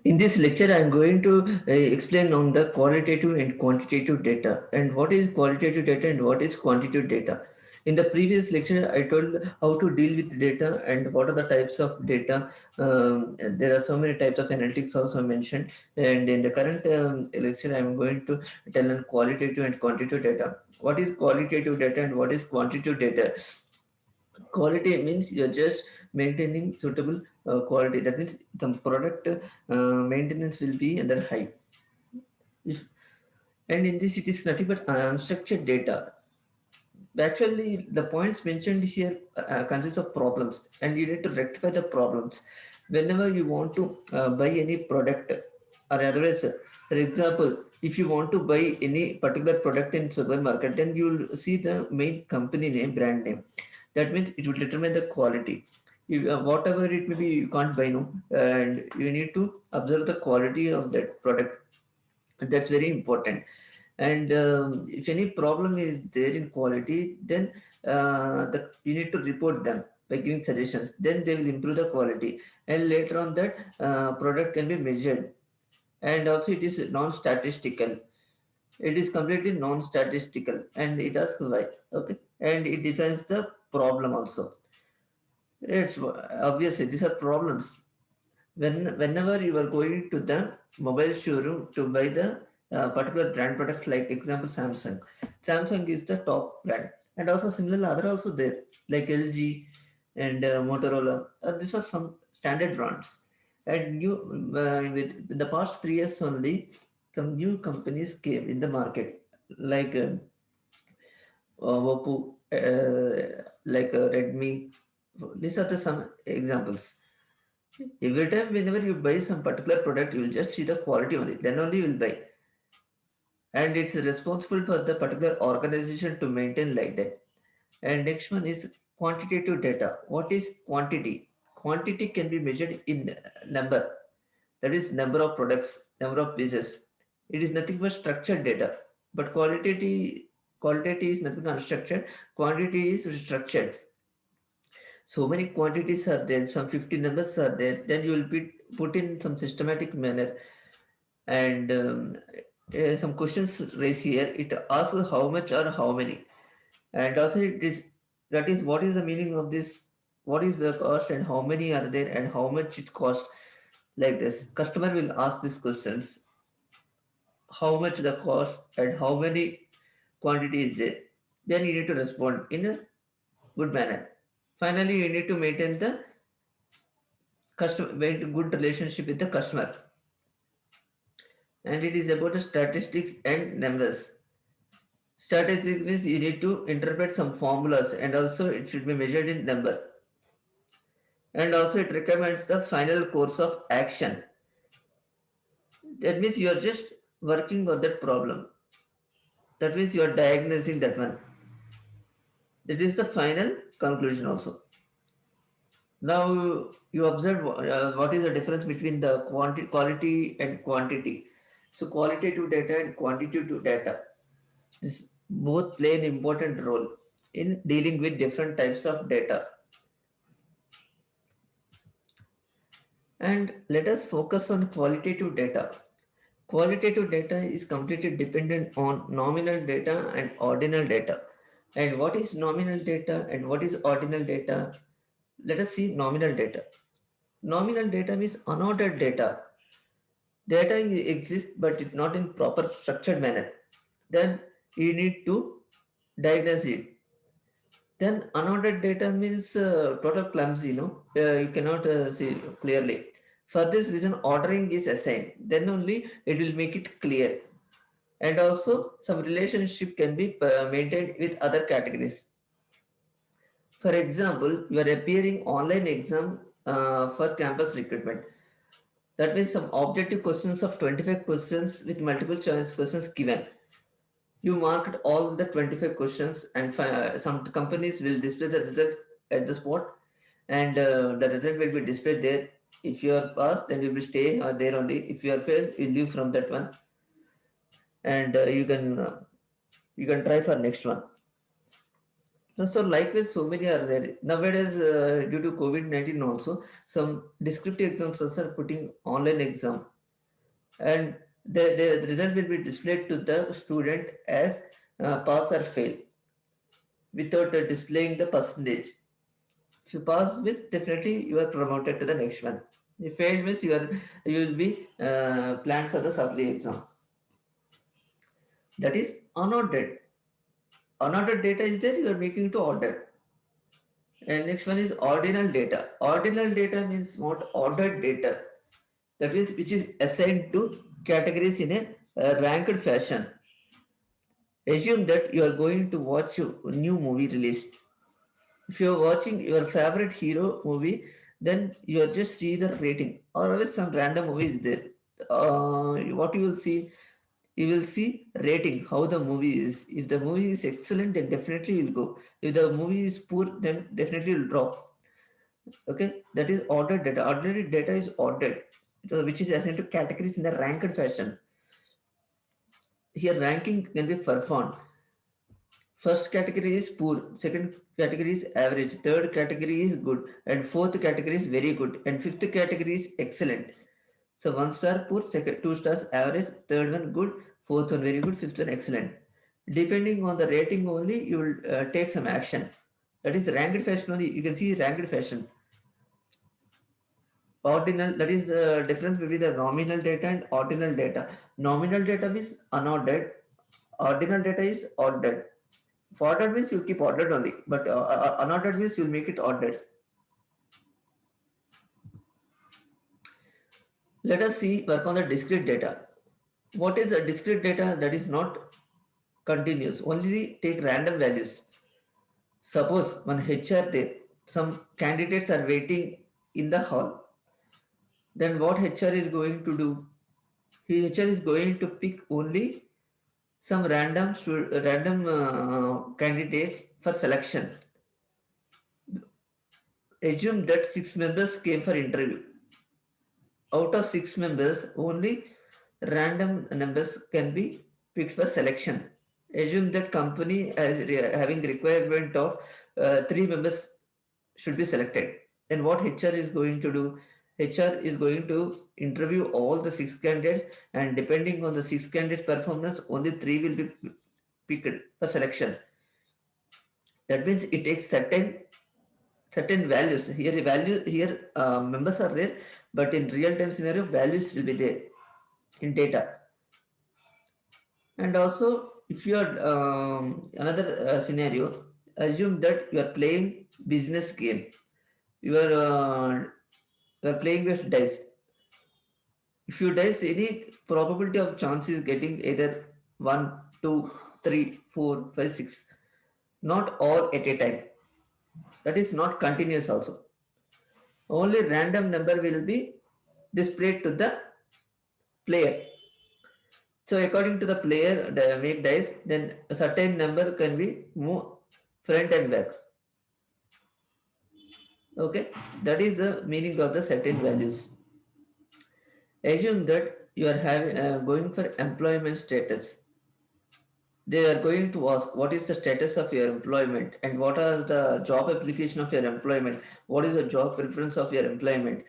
In this lecture, I am going to explain on the qualitative and quantitative data and what is qualitative data and what is quantitative data. In the previous lecture, I told how to deal with data and what are the types of data. There are so many types of analytics also mentioned. And in the current lecture, I am going to tell on qualitative and quantitative data. What is qualitative data and what is quantitative data? Quality means you're just maintaining suitable quality. That means some product maintenance will be under high. If, and in this, it is nothing but unstructured data. Actually, the points mentioned here consist of problems, and you need to rectify the problems. Whenever you want to buy any product, or otherwise, for example, if you want to buy any particular product in supermarket, then you will see the main company name, brand name. That means it will determine the quality. Whatever it may be, you can't buy no, and you need to observe the quality of that product. That's very important. And if any problem is there in quality, then you need to report them by giving suggestions. Then they will improve the quality, and later on that product can be measured. And also it is non-statistical. It is completely non-statistical, and it asks why. Okay, and it defines the problem also. It's obviously these are problems. Whenever you are going to the mobile showroom to buy the particular brand products, like example Samsung is the top brand, and also similarly other also there like LG and Motorola. These are some standard brands, and new with in the past 3 years only some new companies came in the market like Oppo, like Redmi. These are the some examples. Every time, whenever you buy some particular product, you will just see the quality only. Then only you will buy. And it's responsible for the particular organization to maintain like that. And next one is quantitative data. What is quantity? Quantity can be measured in number. That is number of products, number of pieces. It is nothing but structured data. But quality is nothing unstructured. Quantity is structured. So many quantities are there, some 50 numbers are there, then you will be put in some systematic manner, and some questions raised here. It asks how much or how many, and also it is, that is what is the meaning of this, what is the cost and how many are there and how much it costs. Like this customer will ask these questions, how much the cost and how many quantity is there, then you need to respond in a good manner. Finally, you need to maintain the customer, maintain good relationship with the customer, and it is about the statistics and numbers. Statistics means you need to interpret some formulas, and also it should be measured in number, and also it recommends the final course of action. That means you are just working on that problem. That means you are diagnosing that one. That is the final conclusion also. Now you observe what is the difference between the quality and quantity. So qualitative data and quantitative data, this both play an important role in dealing with different types of data. And let us focus on qualitative data. Qualitative data is completely dependent on nominal data and ordinal data. And what is nominal data and what is ordinal data? Let us see nominal data. Nominal data means unordered data. Data exists but it not in proper structured manner. Then you need to diagnose it. Then unordered data means total clumsy, you cannot see clearly. For this reason, ordering is assigned. Then only it will make it clear. And also, some relationship can be maintained with other categories. For example, you are appearing online exam for campus recruitment. That means some objective questions of 25 questions with multiple choice questions given. You marked all the 25 questions, and some companies will display the result at the spot, and the result will be displayed there. If you are passed, then you will stay there only. If you are failed, you leave from that one, and you can try for next one. So likewise, so many are there nowadays due to COVID-19 also. Some descriptive exams are putting online exam. and the result will be displayed to the student as pass or fail without displaying the percentage. If you pass means definitely you are promoted to the next one. If failed means you will be planned for the supply exam. That is unordered. Unordered data is there, you are making to order. And next one is ordinal data. Ordinal data means what? Ordered data. That means which is assigned to categories in a ranked fashion. Assume that you are going to watch a new movie released. If you are watching your favorite hero movie, then you are just see the rating, or else some random movie is there. What you will see rating, how the movie is. If the movie is excellent, then definitely you'll go. If the movie is poor, then definitely you'll drop. Okay, that is ordered data. Ordered data is ordered, which is assigned to categories in the ranked fashion. Here, ranking can be performed. First category is poor, second category is average, third category is good, and fourth category is very good, and fifth category is excellent. So one star poor, second two stars average, third one good, fourth one very good, fifth one excellent. Depending on the rating only, you will take some action. That is ranked fashion only. You can see ranked fashion. Ordinal, that is the difference between the nominal data and ordinal data. Nominal data is unordered, ordinal data is ordered. For ordered means you keep ordered only, but unordered means you'll make it ordered. Let us see work on the discrete data. What is a discrete data that is not continuous? Only take random values. Suppose one HR there, some candidates are waiting in the hall. Then what HR is going to do? HR is going to pick only some random candidates for selection. Assume that six members came for interview. Out of six members, only random numbers can be picked for selection. Assume that company as having requirement of three members should be selected. Then what HR is going to do? HR is going to interview all the six candidates, and depending on the six candidates' performance, only three will be picked for selection. That means it takes certain values. Here value here members are there, but in real time scenario values will be there in data. And also if you are another scenario, assume that you are playing business game. You are playing with dice. If you dice, any probability of chance is getting either 1, 2, 3, 4, 5, 6. Not all at a time. That is not continuous also. Only random number will be displayed to the player. So according to the player the make dice, then a certain number can be moved front and back. Okay, that is the meaning of the certain values. Assume that you are having going for employment status. They are going to ask what is the status of your employment and what are the job application of your employment. What is the job preference of your employment?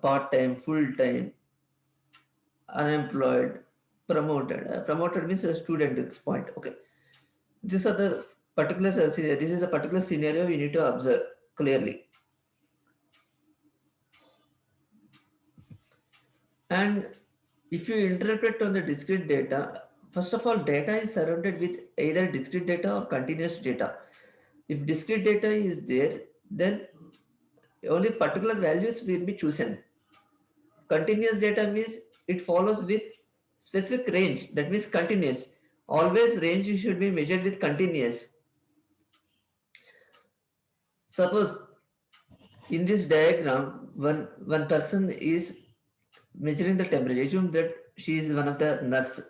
Part time, full time, unemployed, promoted. Promoted means a student at this point. Okay, these are the particular this is a particular scenario you need to observe clearly. And if you interpret on the discrete data, first of all, data is surrounded with either discrete data or continuous data. If discrete data is there, then only particular values will be chosen. Continuous data means it follows with specific range. That means continuous. Always range should be measured with continuous. Suppose in this diagram, one person is measuring the temperature. Assume that she is one of the nurse.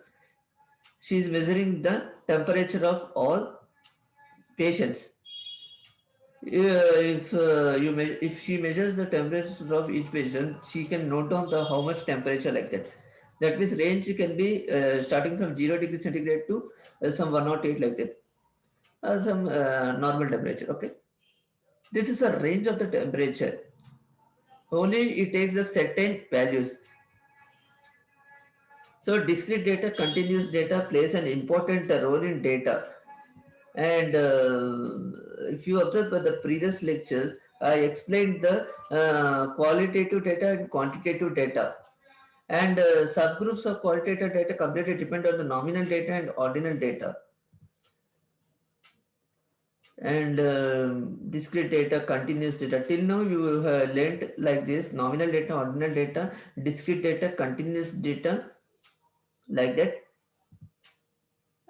She is measuring the temperature of all patients. If she measures the temperature of each patient, she can note down the how much temperature like that. That means range can be starting from 0 degree centigrade to some 108 like that. Some normal temperature. Okay, this is a range of the temperature. Only it takes the certain values. So discrete data, continuous data plays an important role in data. And if you observe by the previous lectures, I explained the qualitative data and quantitative data. And subgroups of qualitative data completely depend on the nominal data and ordinal data. And discrete data, continuous data. Till now, you have learned like this: nominal data, ordinal data, discrete data, continuous data, like that,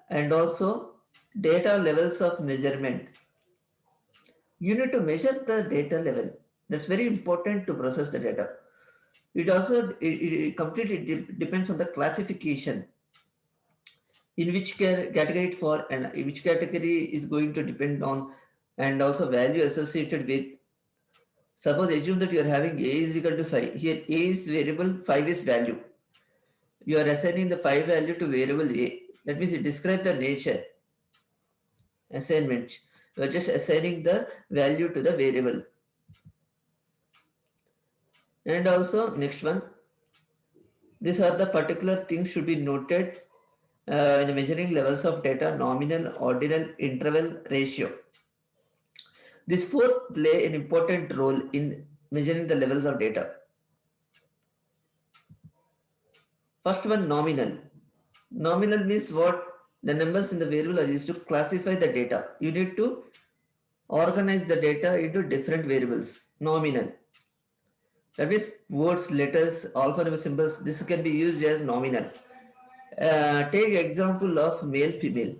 and also data levels of measurement. You need to measure the data level. That's very important to process the data. It also it completely depends on the classification in which category it for and which category is going to depend on, and also value associated with. Suppose assume that you are having a is equal to 5. Here a is variable, 5 is value. You are assigning the 5 value to variable a. That means you describe the nature assignment. You are just assigning the value to the variable. And also next one, these are the particular things should be noted in measuring levels of data: nominal, ordinal, interval, ratio. These four play an important role in measuring the levels of data. First one, nominal. Nominal means what? The numbers in the variable are used to classify the data. You need to organize the data into different variables. Nominal. That means words, letters, alphanumeric symbols. This can be used as nominal. Take example of male, female.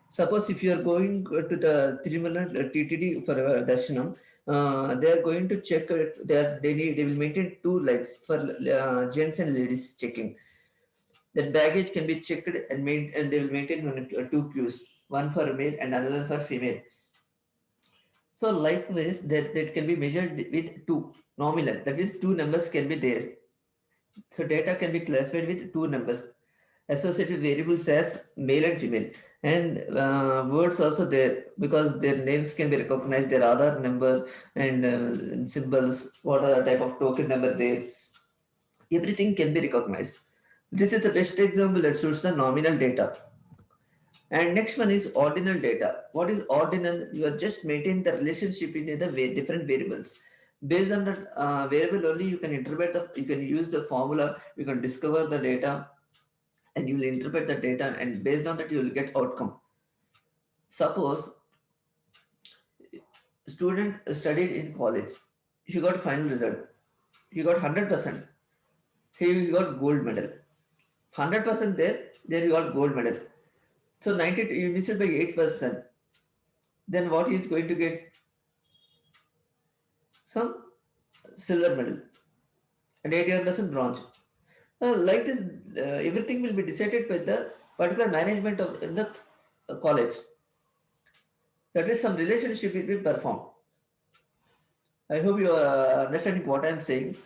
Suppose if you are going to the Tirumala TTD for Darshanam, they are going to check. They will maintain two lines for gents and ladies checking. That baggage can be checked and they will maintain two queues, one for male and another for female. So likewise, that can be measured with two nominal. That means two numbers can be there. So data can be classified with two numbers associated variables as male and female, and words also there because their names can be recognized, their Aadhaar number and symbols, what are the type of token number there, everything can be recognized. This is the best example that shows the nominal data. And next one is ordinal data. What is ordinal? You are just maintaining the relationship in the different variables. Based on that variable only, you can interpret you can use the formula, you can discover the data, and you will interpret the data, and based on that, you will get outcome. Suppose student studied in college, he got final result, he got 100%, he got gold medal. 100% there you got gold medal. So 90, you missed it by 8%. Then what he is going to get? Some silver medal and 81% bronze. Like this, everything will be decided by the particular management of in the college. That is, some relationship will be performed. I hope you are understanding what I am saying.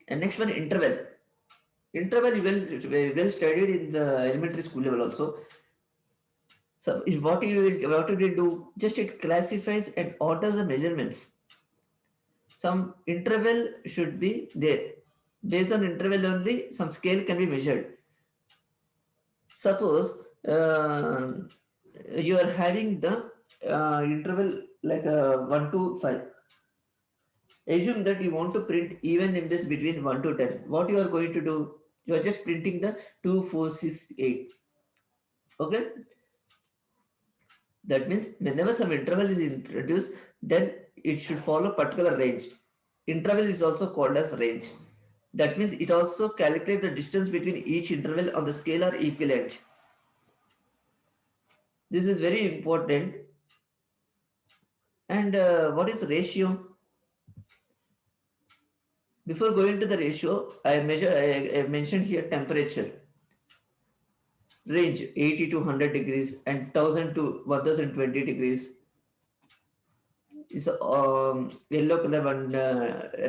And next one, interval. Interval well studied in the elementary school level also. So what it will do? Just it classifies and orders the measurements. Some interval should be there. Based on interval only, some scale can be measured. Suppose you are having the interval like 1 to 5. Assume that you want to print even numbers between 1 to 10. What you are going to do? You are just printing the 2, 4, 6, 8. Okay? That means whenever some interval is introduced, then it should follow particular range. Interval is also called as range. That means it also calculates the distance between each interval on the scalar equivalent. This is very important. And what is ratio? Before going to the ratio, I mentioned here temperature range 80 to 100 degrees and 1000 to 1020 degrees is yellow color one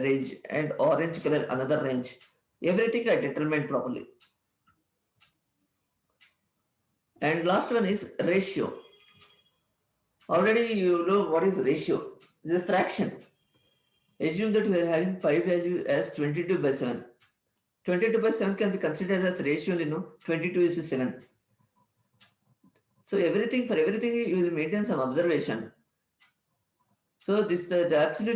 range and orange color another range. Everything I determined properly. And last one is ratio. Already you know what is ratio. It's a fraction. Assume that we are having pi value as 22 by 7. 22 by 7 can be considered as ratio, 22 is to 7. So everything, for everything, you will maintain some observation. So this the absolute